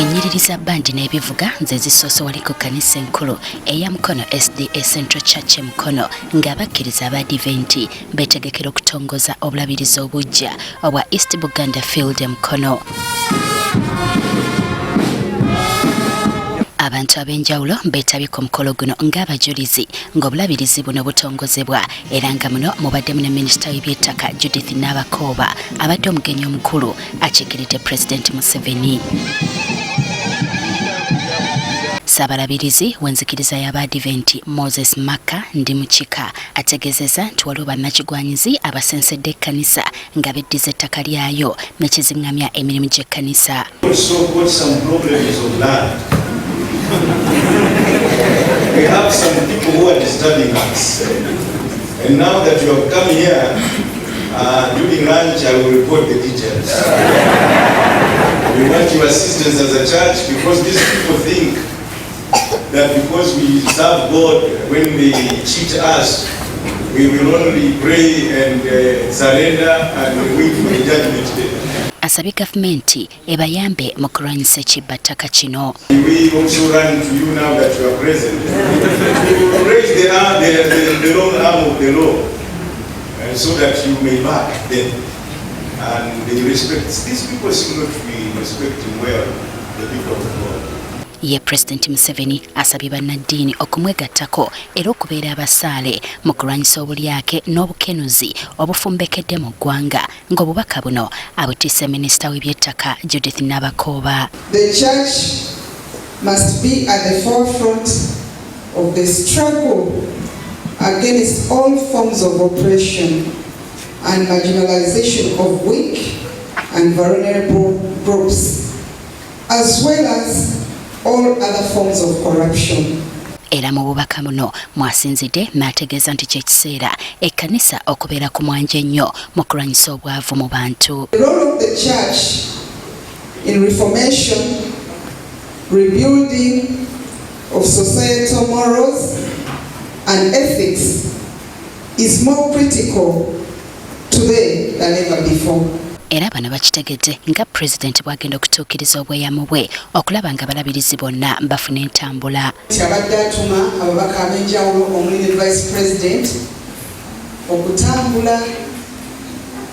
Ennyiriri za bandi n'ebivuga nze zisoose wali ku kanisa enkulu eya Mukono SDA Central Church e Mukono ng'abakkiriza abadiventi beetegekera okutongoza obulabirizi obugya obwa East Buganda Field e Mukono. Abantu ab'enjawulo beetabye ku mukolo guno ng'abajulizi ng'obulabirizi buno butongozebwa era nga muno mubaddemu ne minisita w'eby'ettaka Judith Nabakooba abadde omugenyi omukulu akiikiridde Pulezidenti Museveni. Ssabalabirizi w'enzikiriza y'abadiventi Moses Maka ndi mu kika ategeezezza nti waliwo bannakigwanyizi abasensedde ekkanisa nga beddiza ettaka lyayo ne kiziŋŋamya emirimu gy'ekkanisa. We have some people who are disturbing us, and now that you have come here, during lunch I will report the details. We want your assistance as a church because these people think that because we serve God, when they cheat us, we will only pray and surrender and wait for the judgment day. Asabye gavumenti ebayambe mu kulwanyisa ekibbattaka kino. We also run to you now that you are present. We raise the long arm of the law so that you may back them. And they respect. These people seem not to be respecting well the people of God. Ye Pulezidenti Museveni asabye bannadiini okumwegatako era okubeera abasaale mu kulwanyisa obulyaake n'obukenuzi obufumbekedde mu ggwanga ng'obubaka buno abutisse minisita w'eby'ettaka Judith Nabakooba. The church must be at the forefront of the struggle against all forms of oppression and marginalization of weak and vulnerable groups, as well as all other forms of corruption. Era mu bubaka buno mwasinzidde n'ategeeza nti kyekiseera ekkanisa okubeera ku mwanja ennyo mu kulwanyisa obwavu mu bantu. The role of the church in reformation, rebuilding of societal morals and ethics is more critical today than ever before. Era bano bakitegedde nga Pulezidenti bw'agenda okutuukiriza obweyamo bwe okulaba nga abalabirizi bonna bafuna entambula. Abadde atuma ababaka ab'enjawulo omuli ne Vice President okutambula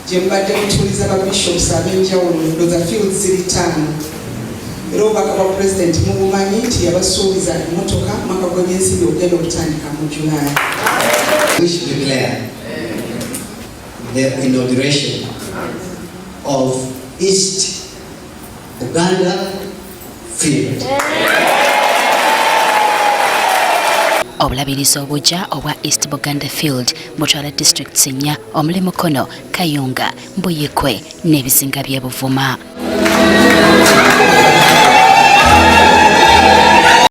gye mubadde mutuuliza ababishops ab'enjawulo ndowooza fields ziri 5. Era obubaka bwa Pulezidenti mubumanyi nti yabasuubiza emmotoka mwaka gw'ebyensimbi ogenda okutandika mu July. We should declare the inauguration of East Buganda Field. Obulabirizi obugya obwa East Buganda Field butwala districts 4 omuli Mukono, Kayunga, Mbuyikwe n'ebizinga by'e Buvuma.